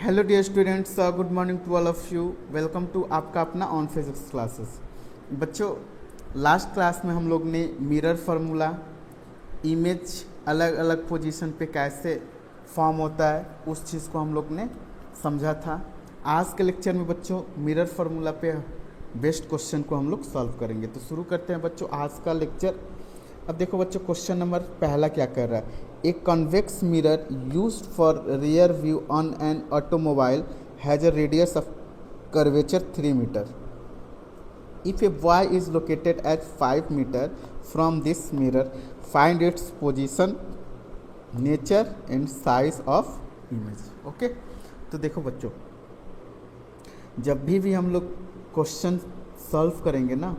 Hello dear students, good morning to all of you. Welcome to आपका अपना on physics classes. बच्चों, last class में हम लोग ने मिरर फार्मूला, इमेज अलग अलग पोजीशन पे कैसे फॉर्म होता है उस चीज़ को हम लोग ने समझा था। आज के लेक्चर में बच्चों मिरर फार्मूला पे बेस्ट क्वेश्चन को हम लोग सॉल्व करेंगे। तो शुरू करते हैं बच्चों आज का लेक्चर। अब देखो बच्चों, क्वेश्चन नंबर पहला क्या कर रहा है। A convex mirror used for rear view on an automobile has a radius of curvature 3 meter. If a boy is located at 5 meter from this mirror, find its position, nature and size of image. Okay, तो देखो बच्चों, जब भी हम लोग question solve करेंगे ना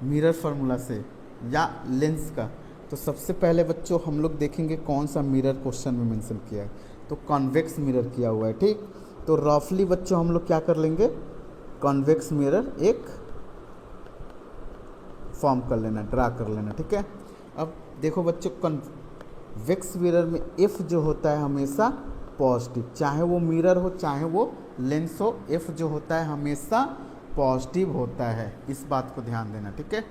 mirror formula से या लेंस का, तो सबसे पहले बच्चों हम लोग देखेंगे कौन सा मिरर क्वेश्चन में मेंशन किया है। तो कॉन्वेक्स मिरर किया हुआ है, ठीक। तो रफली बच्चों हम लोग क्या कर लेंगे, कॉन्वेक्स मिरर एक फॉर्म कर लेना, ड्रा कर लेना, ठीक है। अब देखो बच्चों, कॉन्वेक्स मिरर में एफ जो होता है हमेशा पॉजिटिव, चाहे वो मिरर हो चाहे वो लेंस हो, एफ जो होता है हमेशा पॉजिटिव होता है। इस बात को ध्यान देना, ठीक है।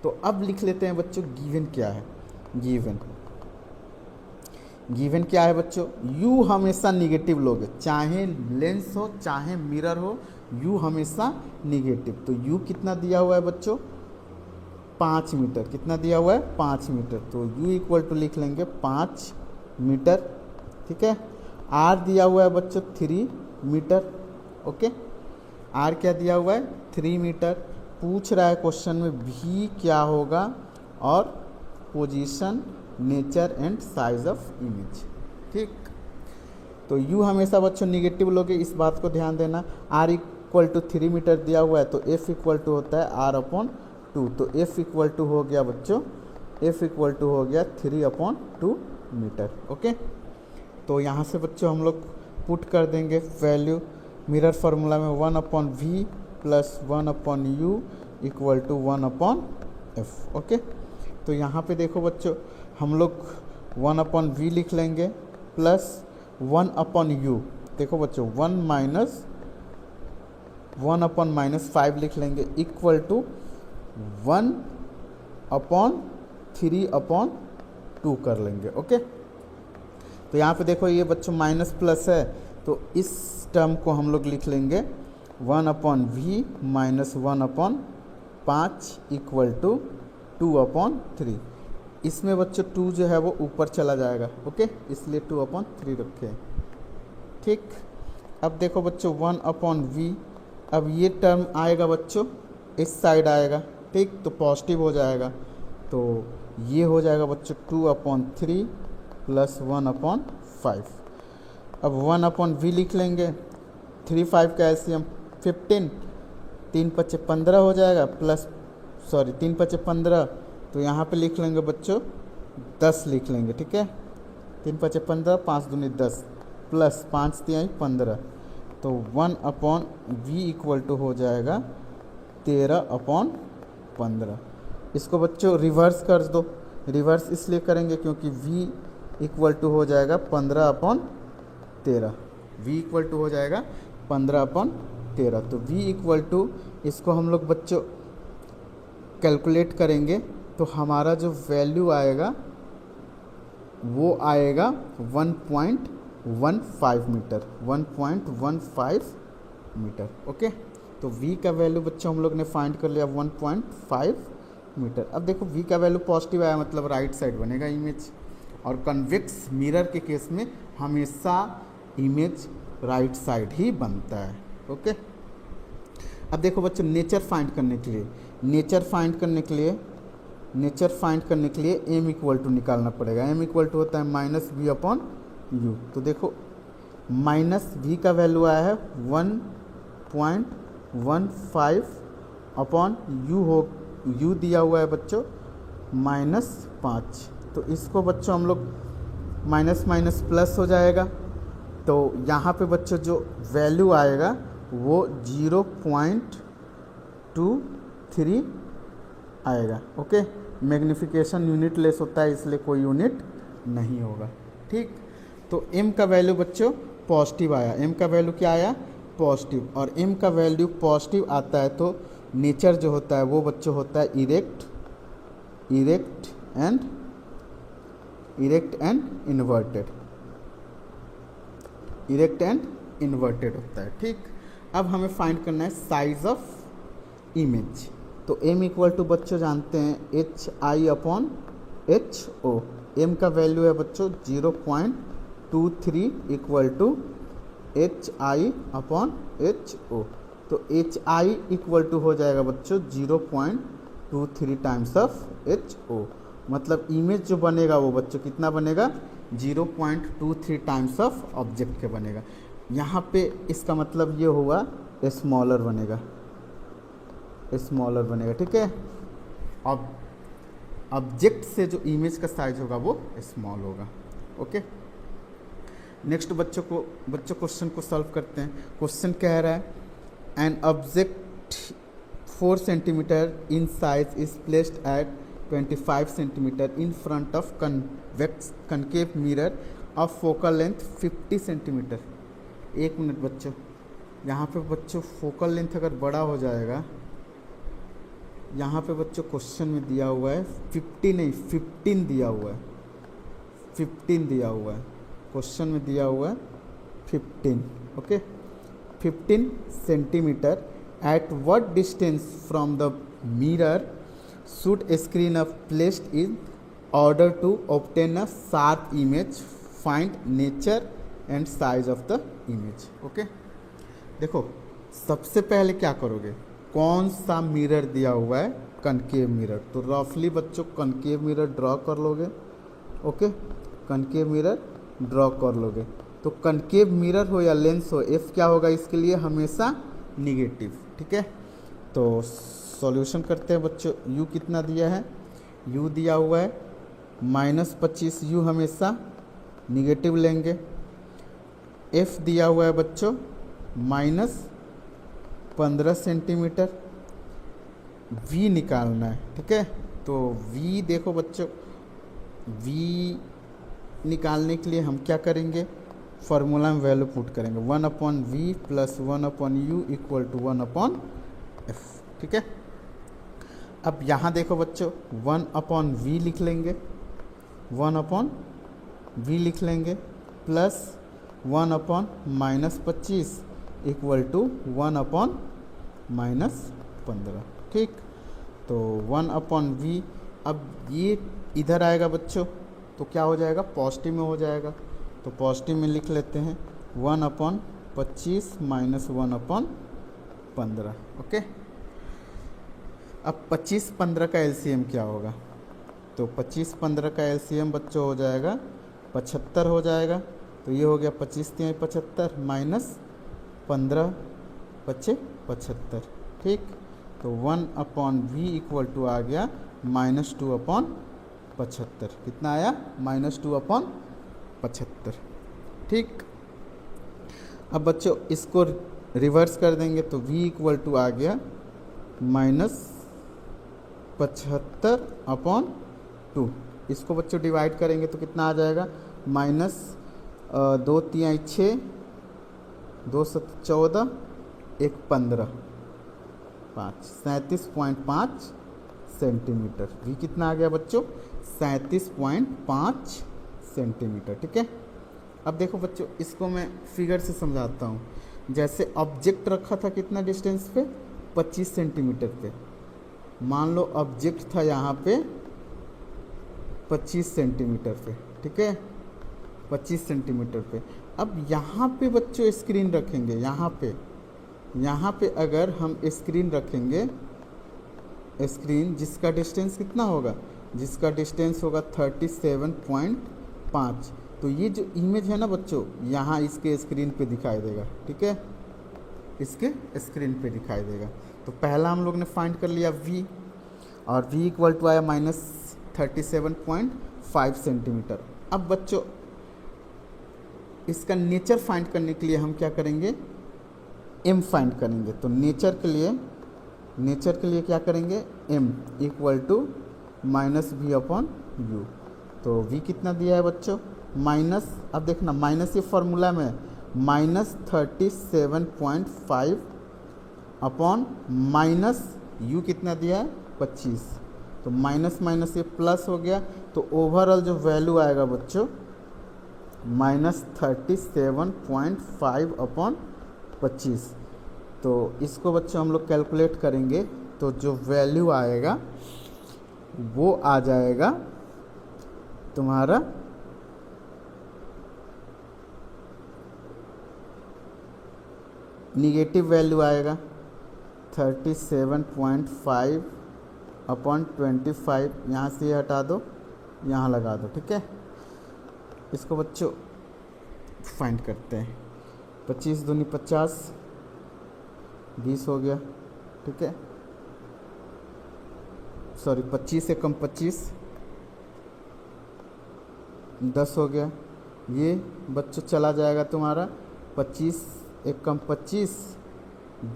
तो अब लिख लेते हैं बच्चों, गिवन क्या है। गिवन क्या है बच्चों, यू हमेशा निगेटिव लोगे, चाहे लेंस हो चाहे मिरर हो, यू हमेशा निगेटिव। तो यू कितना दिया हुआ है बच्चों, 5 मीटर। कितना दिया हुआ है, 5 मीटर। तो यू इक्वल टू लिख लेंगे 5 मीटर, ठीक है। आर दिया हुआ है बच्चों 3 मीटर, ओके। आर क्या दिया हुआ है, 3 मीटर। पूछ रहा है क्वेश्चन में भी क्या होगा, और position, nature and size of image, ठीक। तो यू हमेशा बच्चों निगेटिव लोगे, इस बात को ध्यान देना। आर इक्वल टू 3 मीटर दिया हुआ है, तो एफ इक्वल टू होता है आर अपॉन 2। तो एफ इक्वल टू हो गया बच्चों, एफ इक्वल टू हो गया 3/2 मीटर, ओके। तो यहाँ से बच्चों हम लोग पुट कर देंगे वैल्यू मिरर फार्मूला में 1/v plus 1/u equal to 1/f, okay. तो यहाँ पे देखो बच्चों, हम लोग 1/v लिख लेंगे प्लस 1/u। देखो बच्चों, 1/-5 लिख लेंगे इक्वल टू 1/3/2 कर लेंगे, ओके। तो यहाँ पे देखो ये बच्चों माइनस प्लस है, तो इस टर्म को हम लोग लिख लेंगे 1/v माइनस 1/5 इक्वल टू 2/3। इसमें बच्चों 2 जो है वो ऊपर चला जाएगा, ओके, इसलिए 2/3 रखें, ठीक। अब देखो बच्चों 1/v, अब ये टर्म आएगा बच्चों इस साइड आएगा, ठीक, तो पॉजिटिव हो जाएगा। तो ये हो जाएगा बच्चों 2/3 प्लस 1/5। अब 1/v लिख लेंगे, 3/5 का एलसीएम 15, 3×5 = 15 हो जाएगा, प्लस 3×5 = 15। तो यहाँ पे लिख लेंगे बच्चों 10 लिख लेंगे, ठीक है। 3×5 = 15, 5×2 = 10 प्लस 5×3 = 15। तो 1/v इक्वल टू हो जाएगा 13/15। इसको बच्चों रिवर्स कर दो। रिवर्स इसलिए करेंगे क्योंकि v इक्वल टू हो जाएगा 15/13। v इक्वल टू हो जाएगा 15/13। तो v इक्वल टू, इसको हम लोग बच्चों कैलकुलेट करेंगे तो हमारा जो वैल्यू आएगा वो आएगा 1.15 मीटर, 1.15 मीटर, ओके। तो v का वैल्यू बच्चों हम लोग ने फाइंड कर लिया 1.5 मीटर। अब देखो v का वैल्यू पॉजिटिव आया, मतलब राइट साइड बनेगा इमेज, और कन्वेक्स मिरर के केस में हमेशा इमेज राइट साइड ही बनता है, ओके। अब देखो बच्चों, नेचर फाइंड करने के लिए m इक्वल टू निकालना पड़ेगा। m इक्वल टू होता है -v/u। तो देखो माइनस v का वैल्यू आया है 1.15/u हो, u दिया हुआ है बच्चों -5। तो इसको बच्चों हम लोग माइनस माइनस प्लस हो जाएगा। तो यहाँ पे बच्चों जो वैल्यू आएगा वो 0.23 आएगा, ओके। मैग्नीफिकेशन यूनिट लेस होता है, इसलिए कोई यूनिट नहीं होगा, ठीक। तो m का वैल्यू बच्चों पॉजिटिव आया, m का वैल्यू क्या आया, पॉजिटिव, और m का वैल्यू पॉजिटिव आता है तो नेचर जो होता है वो बच्चों होता है इरेक्ट एंड इन्वर्टेड होता है। ठीक, अब हमें फाइंड करना है साइज ऑफ इमेज। तो m इक्वल टू बच्चों जानते हैं HI/HO, m का वैल्यू है बच्चों 0.23 इक्वल टू HI/HO। तो HI इक्वल टू हो जाएगा बच्चों 0.23 टाइम्स ऑफ HO, मतलब इमेज जो बनेगा वो बच्चों कितना बनेगा, 0.23 टाइम्स ऑफ ऑब्जेक्ट के बनेगा। यहाँ पे इसका मतलब ये हुआ स्मॉलर बनेगा, ठीक है। अब ऑब्जेक्ट से जो इमेज का साइज होगा वो स्मॉल होगा। ओके, नेक्स्ट बच्चों क्वेश्चन को सॉल्व करते हैं। क्वेश्चन कह रहा है an object 4 centimetre in size is placed at 25 centimetre in front of concave mirror of focal length 50 centimetre. एक मिनट बच्चों, यहाँ पे बच्चों फोकल लेंथ अगर बड़ा हो जाएगा, यहाँ पे बच्चों क्वेश्चन में दिया हुआ है 50 नहीं 15 दिया हुआ है, 15 दिया हुआ है, क्वेश्चन में दिया हुआ है 15। Okay, 15 centimetre at what distance from the mirror should a screen of placed in order to obtain a sharp image, find nature and size of the image। Okay, देखो सबसे पहले क्या करोगे, कौन सा मिरर दिया हुआ है, कनकेव मिरर, तो रफली बच्चों कनकेव मिरर ड्रॉ कर लोगे। ओके, कनकेव मिरर ड्रॉ कर लोगे, तो कनकेव मिरर हो या लेंस हो, एफ क्या होगा इसके लिए, हमेशा निगेटिव। ठीक है, तो सॉल्यूशन करते हैं बच्चों। u कितना दिया है, u दिया हुआ है -25, u हमेशा निगेटिव लेंगे। f दिया हुआ है बच्चों -15 सेंटीमीटर। v निकालना है, ठीक है, तो v देखो बच्चों, v निकालने के लिए हम क्या करेंगे, फार्मूला में वैल्यू पुट करेंगे 1/v + 1/u equal to 1/f। ठीक है, अब यहाँ देखो बच्चों 1/v लिख लेंगे, 1/v लिख लेंगे प्लस 1/-25 इक्वल टू 1/-15। ठीक, तो 1/v, अब ये इधर आएगा बच्चों तो क्या हो जाएगा, पॉजिटिव में हो जाएगा, तो पॉजिटिव में लिख लेते हैं 1/25 - 1/15। ओके, अब 25-15 का एलसीएम क्या होगा, तो 25-15 का एलसीएम बच्चों हो जाएगा 75 हो जाएगा, तो ये हो गया 25×3 = 75 -15 = 75। ठीक, तो 1/v इक्वल टू आ गया -2/75। कितना आया, -2/75। ठीक, अब बच्चों इसको रिवर्स कर देंगे तो v इक्वल टू आ गया -75/2। इसको बच्चों डिवाइड करेंगे तो कितना आ जाएगा, -2×3 = 6, 2×7 = 14, 1×15 = 5, 37.5 सेंटीमीटर। v कितना आ गया बच्चों, 37.5 सेंटीमीटर। ठीक है, अब देखो बच्चों इसको मैं फिगर से समझाता हूँ। जैसे ऑब्जेक्ट रखा था कितना डिस्टेंस पे, 25 सेंटीमीटर पे, मान लो ऑब्जेक्ट था यहाँ पे 25 सेंटीमीटर पे। ठीक है, 25 सेंटीमीटर पे। अब यहाँ पे बच्चों स्क्रीन रखेंगे, यहाँ पे अगर हम स्क्रीन रखेंगे, स्क्रीन जिसका डिस्टेंस कितना होगा, जिसका डिस्टेंस होगा 37.5, तो ये जो इमेज है ना बच्चों, यहाँ इसके स्क्रीन पे दिखाई देगा। ठीक है, इसके स्क्रीन पे दिखाई देगा। तो पहला हम लोग ने फाइंड कर लिया v, और v इक्वल टू आया -37.5 सेंटीमीटर। अब बच्चों इसका नेचर फाइंड करने के लिए हम क्या करेंगे, m फाइंड करेंगे। तो नेचर के लिए क्या करेंगे, m इक्वल टू -v/u। तो v कितना दिया है बच्चों, माइनस, अब देखना माइनस ये फार्मूला में -37.5 अपॉन माइनस यू कितना दिया है 25, तो माइनस माइनस ये प्लस हो गया, तो ओवरऑल जो वैल्यू आएगा बच्चों -37.5 अपॉन 25। तो इसको बच्चों हम लोग कैलकुलेट करेंगे तो जो वैल्यू आएगा वो आ जाएगा तुम्हारा निगेटिव वैल्यू आएगा 37.5 अपॉन 25, यहाँ से हटा दो, यहाँ लगा दो, ठीक है। इसको बच्चों फाइंड करते हैं। 25 दूनी 50, 20 हो गया, ठीक है। सॉरी 25 से कम 25, 10 हो गया। ये बच्चों चला जाएगा तुम्हारा 25 एक कम 25,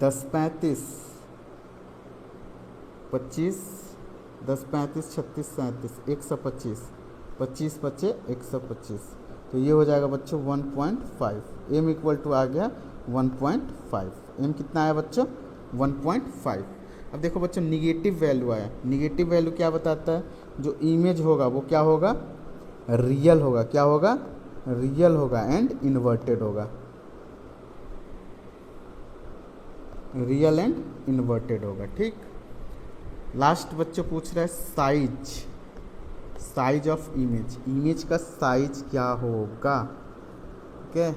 10 35, 25 10 35 36 37, 125, 25 बचे 125, तो ये हो जाएगा बच्चों 1.5। एम इक्वल टू आ गया 1.5। एम कितना आया बच्चों 1.5। अब देखो बच्चों निगेटिव वैल्यू आया। निगेटिव वैल्यू क्या बताता है, जो इमेज होगा वो क्या होगा, रियल होगा। क्या होगा, रियल होगा एंड इन्वर्टेड होगा। रियल एंड इन्वर्टेड होगा, ठीक। लास्ट बच्चों पूछ रहा है size, size of image. Image का साइज क्या होगा, ठीक है,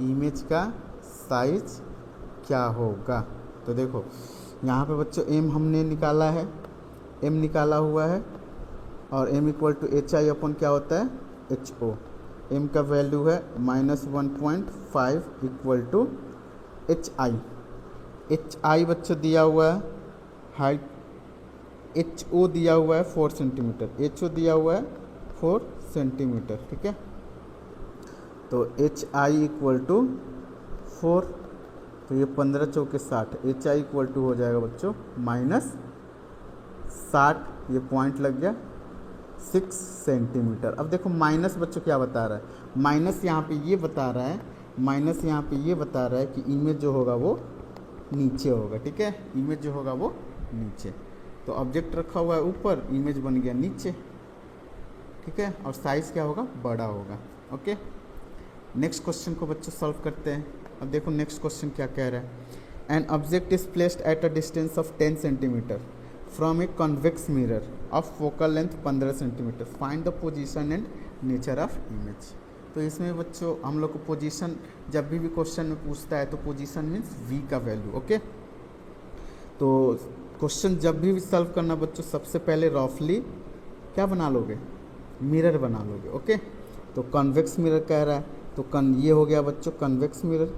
इमेज का साइज क्या होगा। तो देखो यहाँ पे बच्चों एम हमने निकाला है, एम निकाला हुआ है, और M equal to H I अपन क्या होता है एच ओ। एम का वैल्यू है -1.5 equal to H I. H I बच्चों दिया हुआ है हाइट, एच ओ दिया हुआ है 4 सेंटीमीटर, एच ओ दिया हुआ है 4 सेंटीमीटर, ठीक है। तो एच आई इक्वल टू 4, तो ये 15 चौके 60, एच आई इक्वल टू हो जाएगा बच्चों -60, ये पॉइंट लग गया 6 सेंटीमीटर। अब देखो माइनस बच्चों क्या बता रहा है, माइनस यहाँ पे ये बता रहा है, माइनस यहाँ पे ये बता रहा है कि इमेज जो होगा वो नीचे होगा, ठीक है। इमेज जो होगा वो नीचे, तो ऑब्जेक्ट रखा हुआ है ऊपर, इमेज बन गया नीचे, ठीक है। और साइज़ क्या होगा, बड़ा होगा, ओके। नेक्स्ट क्वेश्चन को बच्चों सॉल्व करते हैं। अब देखो नेक्स्ट क्वेश्चन क्या कह रहा है, an object is placed at a distance of 10 centimetre from a convex mirror of focal length 15 centimetre, find the position and nature of image. तो इसमें बच्चों हम लोग को पोजीशन जब भी क्वेश्चन में पूछता है तो पोजीशन मीन्स वी का वैल्यू, ओके। तो क्वेश्चन जब भी सॉल्व करना बच्चों सबसे पहले रफली क्या बना लोगे, मिरर बना लोगे, ओके। तो कॉन्वेक्स मिरर कह रहा है, तो ये हो गया बच्चों कॉन्वेक्स मिरर,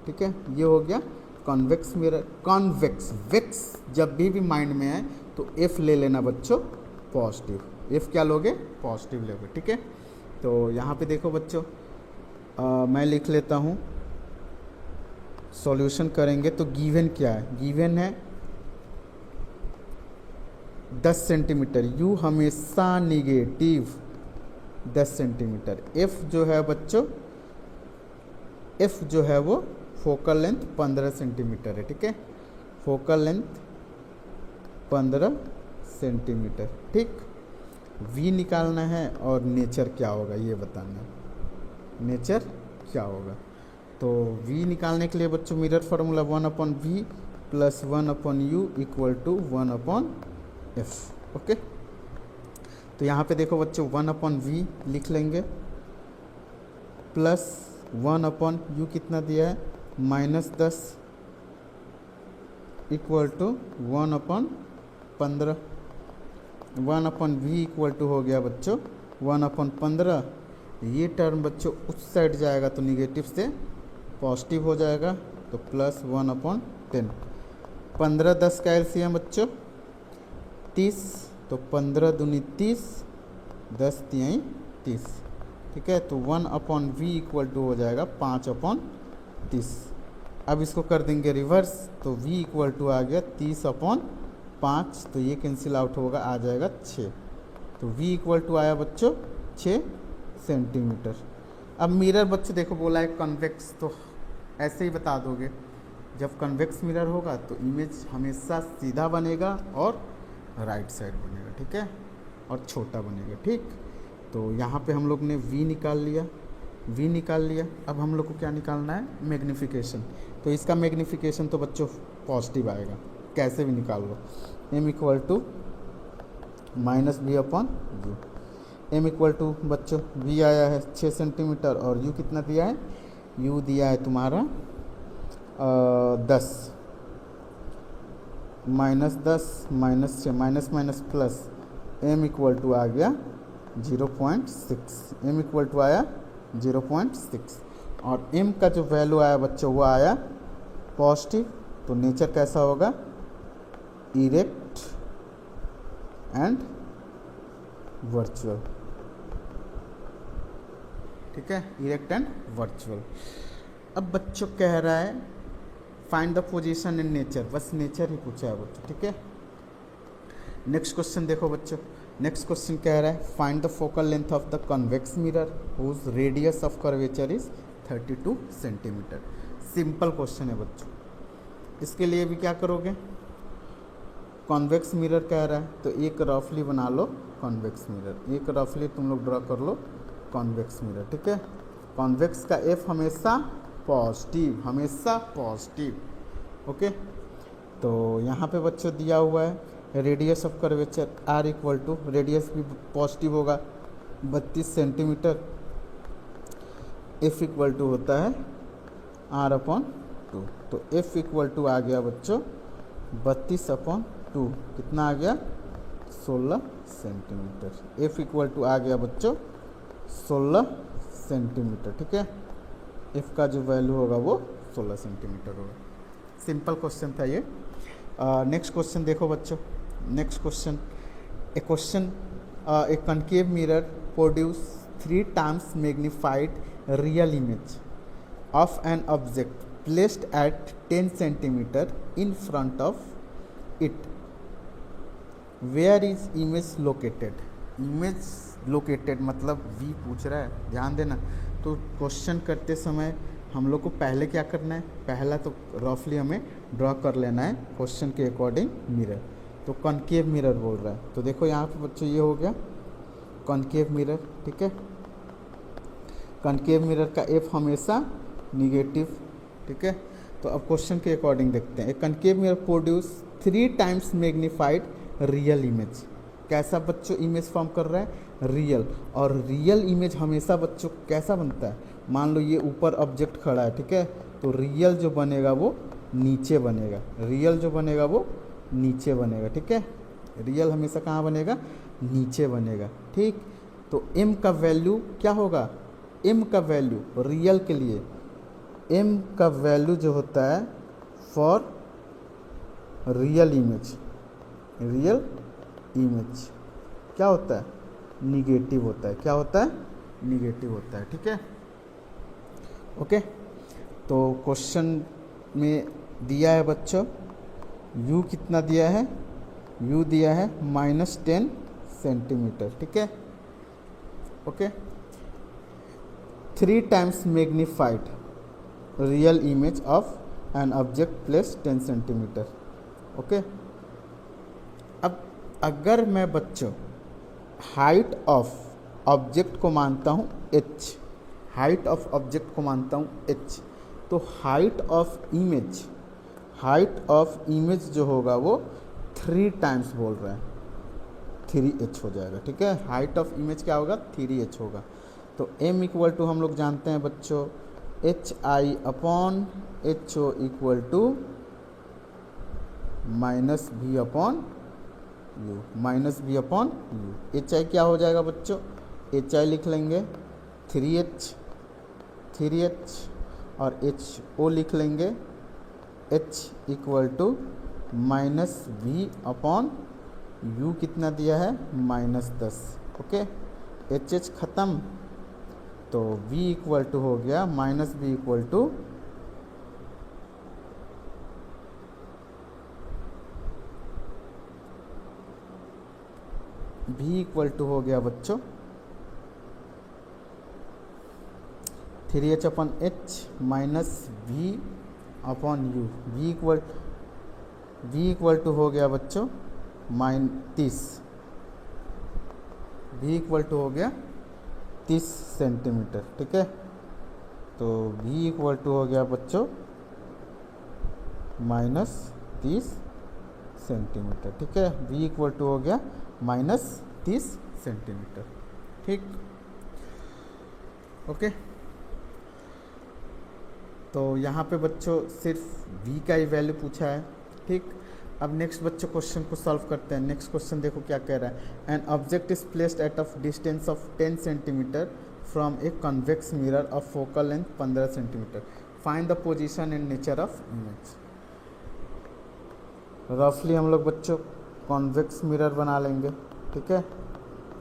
ठीक है। ये हो गया कॉन्वेक्स मिरर। कॉन्वेक्स वेक्स जब भी माइंड में आए तो एफ ले लेना बच्चों पॉजिटिव, एफ क्या लोगे पॉजिटिव लोगे, ठीक है। तो यहाँ पे देखो बच्चों मैं लिख लेता हूँ, सॉल्यूशन करेंगे तो गिवन क्या है, गिवन है 10 सेंटीमीटर, यू हमेशा निगेटिव 10 सेंटीमीटर। एफ जो है बच्चों, एफ जो है वो फोकल लेंथ 15 सेंटीमीटर है, ठीक है। फोकल लेंथ 15 सेंटीमीटर, ठीक। वी निकालना है और नेचर क्या होगा ये बताना है, नेचर क्या होगा। तो वी निकालने के लिए बच्चों mirror formula 1/v plus 1/u equal to 1/f, okay. तो यहाँ पे देखो बच्चों 1/v लिख लेंगे प्लस 1/u कितना दिया है -10 equal to 1/15। 1/v equal to हो गया बच्चों 1/15। ये टर्म बच्चों उस साइड जाएगा तो निगेटिव से पॉजिटिव हो जाएगा, तो प्लस 1/10। 15 10 का एलसीएम बच्चों 30, तो 15 दूनी 30, 10 तिहाई 30, ठीक है। तो 1/v इक्वल टू हो जाएगा 5/30। अब इसको कर देंगे रिवर्स, तो v इक्वल टू आ गया 30/5, तो ये कैंसिल आउट होगा, आ जाएगा 6। तो v इक्वल टू आया बच्चों 6 सेंटीमीटर। अब मिरर बच्चों देखो बोला है कन्वेक्स, तो ऐसे ही बता दोगे, जब कन्वेक्स मिरर होगा तो इमेज हमेशा सीधा बनेगा और राइट साइड बनेगा, ठीक है, और छोटा बनेगा, ठीक। तो यहाँ पे हम लोग ने v निकाल लिया, v निकाल लिया। अब हम लोग को क्या निकालना है, मैग्नीफिकेशन। तो इसका मैग्नीफिकेशन तो बच्चों पॉजिटिव आएगा, कैसे भी निकाल लो। m equal to minus v upon u. m equal to बच्चों v आया है 6 सेंटीमीटर और u कितना दिया है, u दिया है तुम्हारा 10, -10 -6 minus minus plus, m equal to आ गया 0.6, m इक्वल टू आया 0.6 और m का जो वैल्यू आया बच्चों वो आया पॉजिटिव। तो नेचर कैसा होगा, इरेक्ट एंड वर्चुअल, ठीक है, इरेक्ट एंड वर्चुअल। अब बच्चों कह रहा है find the position in nature, बस नेचर ही पूछा है बच्चों, ठीक है। नेक्स्ट क्वेश्चन देखो बच्चों, नेक्स्ट क्वेश्चन कह रहा है find the focal length of the convex mirror whose radius of curvature is 32 centimetre. Simple question है बच्चों, इसके लिए भी क्या करोगे, कॉन्वेक्स मिरर कह रहा है तो एक रफली बना लो कॉन्वेक्स मिरर, एक रफली तुम लोग ड्रॉ कर लो कॉन्वेक्स मिरर, ठीक है। कॉन्वेक्स का एफ हमेशा पॉजिटिव, हमेशा पॉजिटिव, ओके। तो यहाँ पे बच्चों दिया हुआ है radius of curvature R equal to, radius भी पॉजिटिव होगा 32 सेंटीमीटर, एफ इक्वल टू होता है आर अपॉन 2। तो एफ इक्वल टू आ गया बच्चों 32/2, कितना आ गया 16 सेंटीमीटर। एफ इक्वल टू आ गया बच्चों 16 सेंटीमीटर, ठीक है। एफ का जो वैल्यू होगा वो 16 सेंटीमीटर होगा। सिंपल क्वेश्चन था ये। नेक्स्ट क्वेश्चन देखो बच्चों, next question, A concave mirror produce 3 times magnified real image of an object placed at 10 centimeter in front of it. Where is image located? Image located मतलब V पूछ रहा है, ध्यान देना। तो क्वेश्चन करते समय हम लोग को पहले क्या करना है, पहला तो रफली हमें ड्रॉ कर लेना है क्वेश्चन के अकॉर्डिंग मिरर। तो कॉनकेव मिरर बोल रहा है, तो देखो यहाँ पे बच्चों ये हो गया कॉनकेव मिरर, ठीक है। कॉनकेव मिरर का एफ हमेशा निगेटिव, ठीक है। तो अब क्वेश्चन के अकॉर्डिंग देखते हैं, concave mirror produce 3 times magnified real image. कैसा बच्चों इमेज फॉर्म कर रहा है, रियल। और रियल इमेज हमेशा बच्चों कैसा बनता है, मान लो ये ऊपर ऑब्जेक्ट खड़ा है, ठीक है, तो रियल जो बनेगा वो नीचे बनेगा, रियल जो बनेगा वो नीचे बनेगा, ठीक है। रियल हमेशा कहाँ बनेगा, नीचे बनेगा, ठीक। तो एम का वैल्यू क्या होगा, एम का वैल्यू रियल के लिए, एम का वैल्यू जो होता है for real image, real image क्या होता है, निगेटिव होता है, क्या होता है, निगेटिव होता है, ठीक है, ओके। तो क्वेश्चन में दिया है बच्चों u कितना दिया है, u दिया है -10 सेंटीमीटर, ठीक है, okay. 3 times magnified real image of an object place 10 centimetre, okay. अब अगर मैं बच्चों हाइट ऑफ ऑब्जेक्ट को मानता हूँ h, हाइट ऑफ ऑब्जेक्ट को मानता हूँ h, तो height of image, height of image जो होगा वो 3 times बोल रहा है, 3h हो जाएगा, ठीक है। हाइट ऑफ इमेज क्या होगा, 3h होगा। तो m इक्वल टू हम लोग जानते हैं बच्चों HI upon HO equal to -B upon U, -B upon U। HI क्या हो जाएगा बच्चों, HI लिख लेंगे 3H और HO लिख लेंगे H equal to -B upon U, कितना दिया है -10, ओके। HH ख़त्म, तो v इक्वल टू हो गया -b equal to v equal to हो गया बच्चों 3h upon h minus v upon u, v equal to हो गया बच्चों -30, v इक्वल टू हो गया 30 सेंटीमीटर। ठीक है, तो v इक्वल टू हो गया बच्चों -30 सेंटीमीटर। ठीक है, v इक्वल टू हो गया -30 सेंटीमीटर। ठीक, ओके। तो यहाँ पे बच्चों सिर्फ v का ही वैल्यू पूछा है। ठीक, अब नेक्स्ट बच्चों क्वेश्चन को सॉल्व करते हैं। नेक्स्ट क्वेश्चन देखो क्या कह रहा है। An object is placed at a distance of 10 centimetre from a convex mirror of focal length 15 centimetre. Find the position and nature of image. रफली हम लोग बच्चों कॉन्वेक्स मिरर बना लेंगे। ठीक है,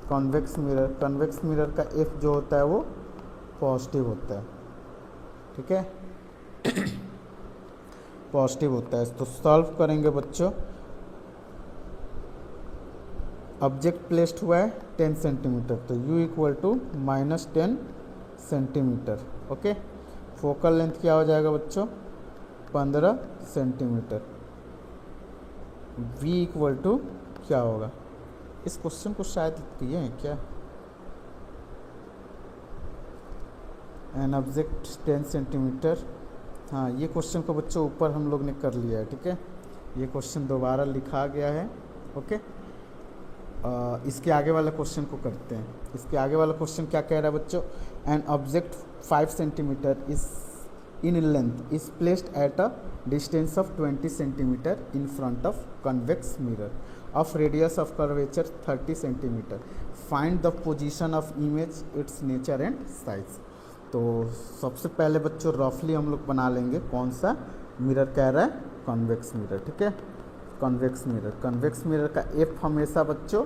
कॉन्वेक्स मिरर का एफ जो होता है वो पॉजिटिव होता है। ठीक है, पॉजिटिव होता है। तो सॉल्व करेंगे बच्चों। ऑब्जेक्ट प्लेस्ड हुआ है 10 सेंटीमीटर, तो u equal to -10 centimetre. Okay, focal length क्या हो जाएगा बच्चों 15 सेंटीमीटर। v इक्वल टू क्या होगा, इस क्वेश्चन को शायद किए हैं क्या। एन ऑब्जेक्ट 10 सेंटीमीटर, हाँ ये क्वेश्चन को बच्चों ऊपर हम लोग ने कर लिया है। ठीक है, ये क्वेश्चन दोबारा लिखा गया है। ओके, इसके आगे वाला क्वेश्चन को करते हैं। इसके आगे वाला क्वेश्चन क्या कह रहा है बच्चों। An object 5 centimetre is in length is placed at a distance of 20 centimetre in front of convex mirror of radius of curvature 30 centimetre. Find the position of image, it's nature and size. तो सबसे पहले बच्चों रफली हम लोग बना लेंगे कौन सा मिरर कह रहा है, कॉन्वेक्स मिरर। ठीक है, कॉन्वेक्स मिरर का एफ हमेशा बच्चों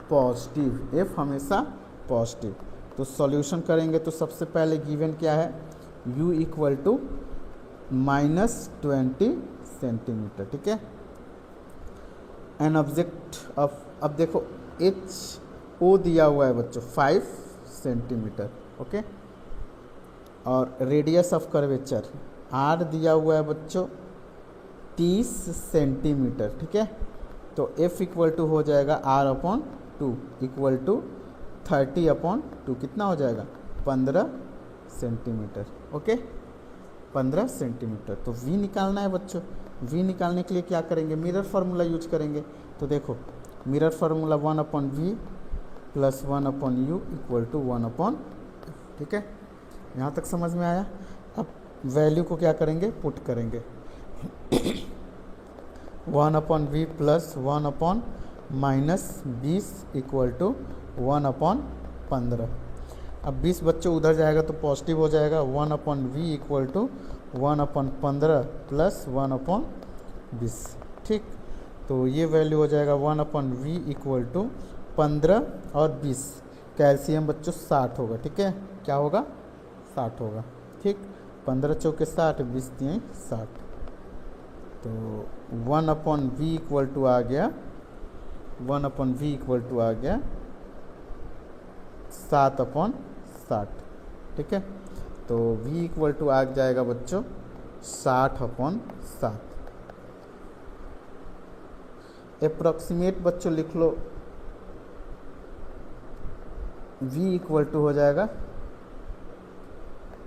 पॉजिटिव, एफ हमेशा पॉजिटिव। तो सॉल्यूशन करेंगे तो सबसे पहले गिवन क्या है, u इक्वल टू -20 सेंटीमीटर। ठीक है, एन ऑब्जेक्ट ऑफ, अब देखो एच ओ दिया हुआ है बच्चों 5 सेंटीमीटर। ओके, और रेडियस ऑफ कर्वेचर आर दिया हुआ है बच्चों 30 सेंटीमीटर। ठीक है, तो एफ इक्वल टू हो जाएगा r upon 2 equal to 30 upon 2, कितना हो जाएगा 15 सेंटीमीटर। Okay, 15 centimetre. तो v निकालना है बच्चों। v निकालने के लिए क्या करेंगे, मिरर फार्मूला यूज करेंगे। तो देखो mirror formula 1/v plus 1/u equal to 1/। ठीक है, यहाँ तक समझ में आया। अब वैल्यू को क्या करेंगे, पुट करेंगे 1/v प्लस 1/-20 इक्वल टू 1/15। अब 20 बच्चों उधर जाएगा तो पॉजिटिव हो जाएगा। 1/v equal to 1/15 plus 1/20। ठीक, तो ये वैल्यू हो जाएगा 1/v इक्वल टू 15 और 20। कैल्शियम बच्चों 60 होगा। ठीक है, क्या होगा 60 होगा। ठीक, 15 चौके 60, 20 दिए 60। तो 1/v इक्वल टू आ गया 7/60। ठीक है, तो v इक्वल टू आ जाएगा बच्चों 60/7। अप्रॉक्सीमेट बच्चों लिख लो, v इक्वल टू हो जाएगा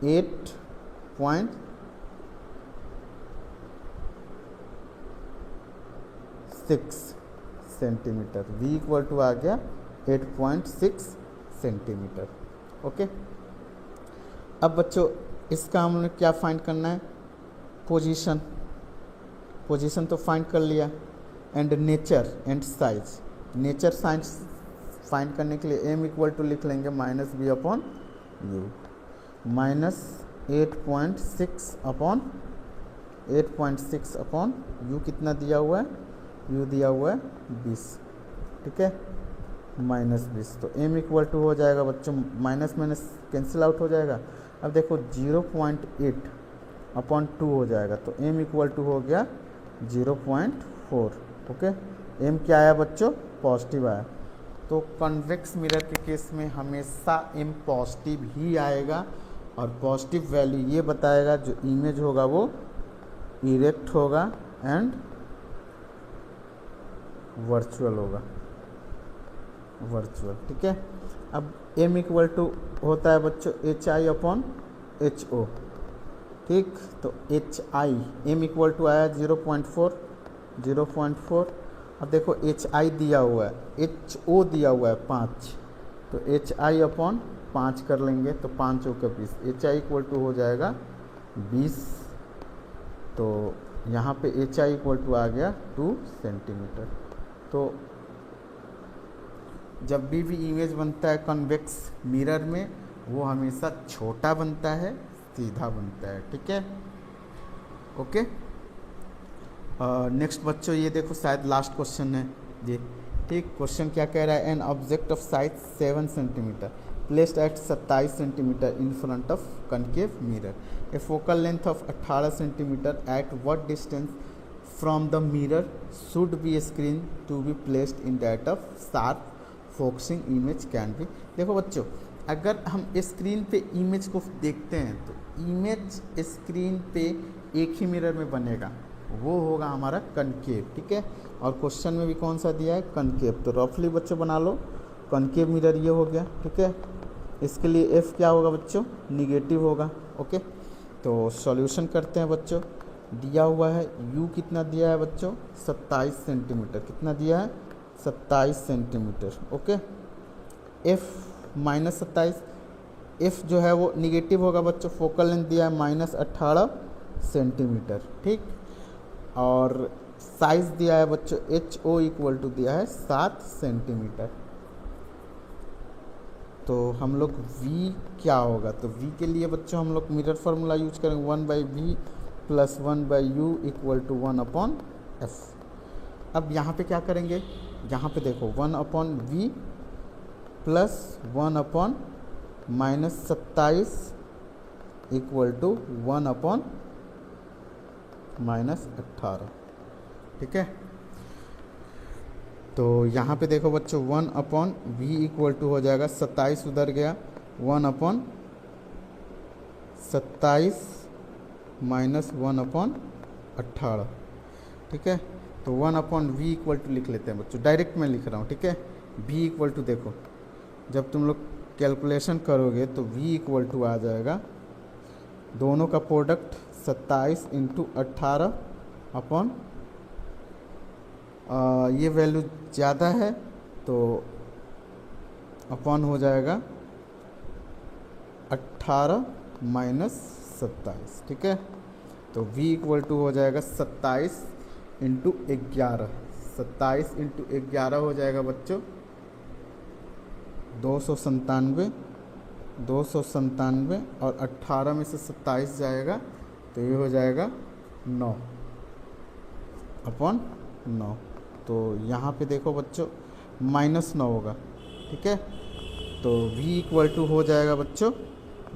8.6 सेंटीमीटर। v इक्वल टू आ गया 8.6 सेंटीमीटर। ओके, अब बच्चों इसका हमने क्या फाइंड करना है, पोजीशन तो फाइंड कर लिया। And nature and size, nature size find करने के लिए m इक्वल टू लिख लेंगे -b upon u, -8.6 upon u कितना दिया हुआ है, u दिया हुआ है 20। ठीक है, -20। तो m इक्वल टू हो जाएगा बच्चों, माइनस कैंसिल आउट हो जाएगा। अब देखो 0.8/2 हो जाएगा, तो m इक्वल टू हो गया 0.4। ओके, m क्या आया बच्चों, पॉजिटिव आया। तो कन्वेक्स मिरर के केस में हमेशा m पॉजिटिव ही आएगा। और पॉजिटिव वैल्यू ये बताएगा जो इमेज होगा वो इरेक्ट होगा एंड वर्चुअल होगा, वर्चुअल। ठीक है। अब m इक्वल टू होता है बच्चों HI/HO। ठीक, तो HI m इक्वल टू आया 0.4। अब देखो HI दिया हुआ है, HO दिया हुआ है 5, तो HI/5 कर लेंगे तो 5 का 20, HI इक्वल टू हो जाएगा 20। तो यहाँ पे HI इक्वल टू आ गया 2 सेंटीमीटर। तो जब भी इमेज बनता है कन्वेक्स मिरर में, वो हमेशा छोटा बनता है, सीधा बनता है। ठीक है, ओके। नेक्स्ट बच्चों ये देखो, शायद लास्ट क्वेश्चन है ये। ठीक, क्वेश्चन क्या कह रहा है, an object of size 7 centimetre placed at 27 centimetre in front of concave mirror, a focal length of 18 centimetre, at what distance from the mirror should be screen to be placed in that of sharp focusing image can be. देखो बच्चों, अगर हम screen पे image को देखते हैं तो image screen पे एक ही मिरर में बनेगा, वो होगा हमारा कनकेव। ठीक है, और क्वेश्चन में भी कौन सा दिया है, कनकेव। तो रफली बच्चों बना लो, कनकेव मिरर ये हो गया। ठीक है, इसके लिए एफ क्या होगा बच्चों, निगेटिव होगा। ओके, तो सॉल्यूशन करते हैं बच्चों। दिया हुआ है यू कितना दिया है बच्चों, 27 सेंटीमीटर। कितना दिया है, 27 सेंटीमीटर। ओके, एफ -27, एफ जो है वो निगेटिव होगा बच्चों। फोकल लेंथ दिया है -18 सेंटीमीटर। ठीक, और साइज दिया है बच्चों HO इक्वल टू दिया है 7 सेंटीमीटर। तो हम लोग V क्या होगा, तो V के लिए बच्चों हम लोग मिरर फार्मूला यूज करेंगे, 1/V + 1/U equal to 1/F। अब यहाँ पे क्या करेंगे, यहाँ पे देखो 1/V + 1/-27 इक्वल टू 1/-18। ठीक है, तो यहाँ पे देखो बच्चों 1/V इक्वल टू हो जाएगा 27 उधर गया, 1/27 - 1/18। ठीक है, तो 1/V इक्वल टू लिख लेते हैं बच्चों, डायरेक्ट मैं लिख रहा हूँ। ठीक है, V इक्वल टू देखो, जब तुम लोग कैलकुलेशन करोगे तो V इक्वल टू आ जाएगा, दोनों का प्रोडक्ट 27 × 18 अपॉन ये वैल्यू ज़्यादा है तो अपॉन हो जाएगा 18 - 27। ठीक है, तो V इक्वल टू हो जाएगा 27 × 11। 27 × 11 हो जाएगा बच्चों 297 और 18 में से 27 जाएगा तो ये हो जाएगा 9/9। तो यहाँ पे देखो बच्चों -9 होगा। ठीक है, तो V इक्वल टू हो जाएगा बच्चों,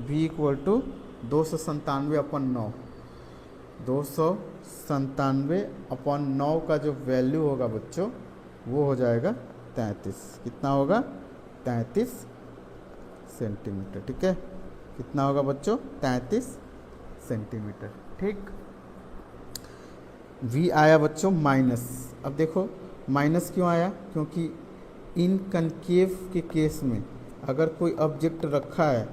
V इक्वल टू 297/9। 297/9 का जो वैल्यू होगा बच्चों वो हो जाएगा 33। कितना होगा, 33 सेंटीमीटर। ठीक है, कितना होगा बच्चों, 33 सेंटीमीटर। ठीक, V आया बच्चों माइनस। अब देखो माइनस क्यों आया, क्योंकि इन कनकेव के केस में अगर कोई ऑब्जेक्ट रखा है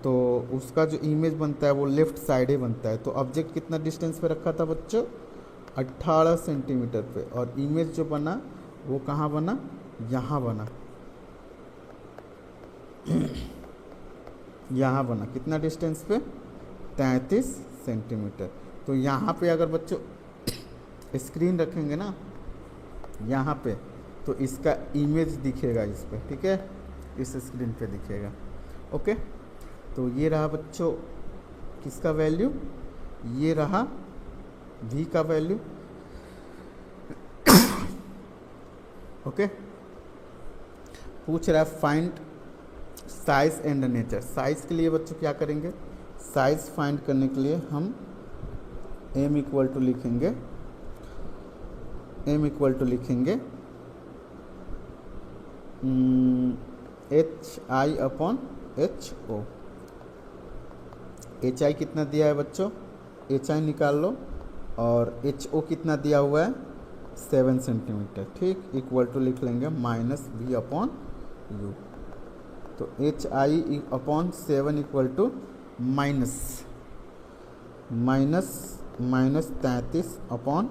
तो उसका जो इमेज बनता है वो लेफ्ट साइड ही बनता है। तो ऑब्जेक्ट कितना डिस्टेंस पे रखा था बच्चों, 18 सेंटीमीटर पे, और इमेज जो बना वो कहाँ बना, यहाँ बना, यहाँ बना। कितना डिस्टेंस पे, 33 सेंटीमीटर। तो यहाँ पे अगर बच्चों स्क्रीन रखेंगे ना यहाँ पे, तो इसका इमेज दिखेगा इस पे। ठीक है, इस स्क्रीन पे दिखेगा। ओके, तो ये रहा बच्चों किसका वैल्यू, ये रहा V का वैल्यू। ओके, पूछ रहा है find size and nature. Size के लिए बच्चों क्या करेंगे, साइज फाइंड करने के लिए हम m इक्वल टू लिखेंगे, HI/HO। एच आई कितना दिया है बच्चों, एच आई निकाल लो, और एच ओ कितना दिया हुआ है 7 सेंटीमीटर, ठीक, इक्वल टू लिख लेंगे माइनस वी अपॉन यू। तो h i upon 7 equal to minus 33 upon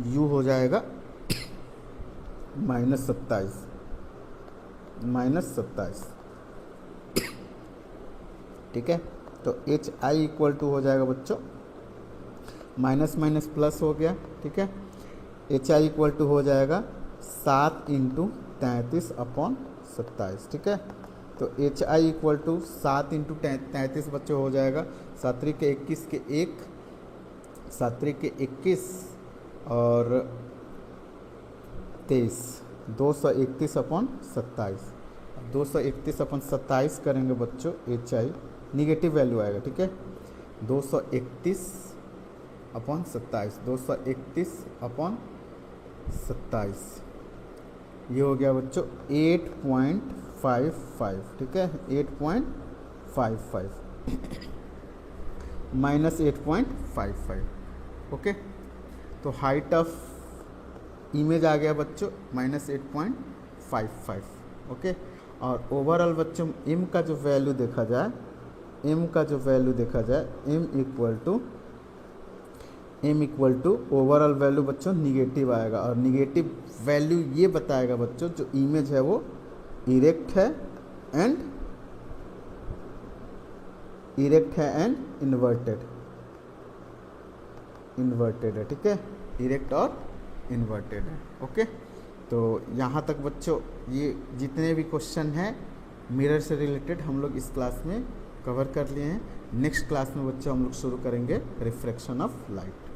u हो जाएगा -27, ठीक है। तो एच आई इक्वल टू हो जाएगा बच्चों, माइनस माइनस प्लस हो गया, ठीक है। एच आई इक्वल टू हो जाएगा 7 × 33 अपॉन 27, ठीक है। तो एच आई इक्वल टू 7 × 33 बच्चों हो जाएगा 7 के 21 के 1, 7 के 21 और 23, 231 अपॉन 27, 231 अपॉन 27 करेंगे बच्चों, एच आई निगेटिव वैल्यू आएगा, ठीक है। 231 अपॉन 27, 231 अपॉन 27, ये हो गया बच्चों 8.55, ठीक है, 8.55 -8.55, ओके। तो हाइट ऑफ इमेज आ गया बच्चों -8.55, ओके। और ओवरऑल बच्चों m का जो वैल्यू देखा जाए, m equal to overall value बच्चों निगेटिव आएगा, और निगेटिव वैल्यू ये बताएगा बच्चों जो इमेज है वो इरेक्ट है एंड इन्वर्टेड है, ठीक है, इरेक्ट और इन्वर्टेड है, ओके। तो यहाँ तक बच्चों ये जितने भी क्वेश्चन हैं मिरर से रिलेटेड हम लोग इस क्लास में कवर कर लिए हैं। नेक्स्ट क्लास में बच्चों हम लोग शुरू करेंगे रिफ्रैक्शन ऑफ लाइट।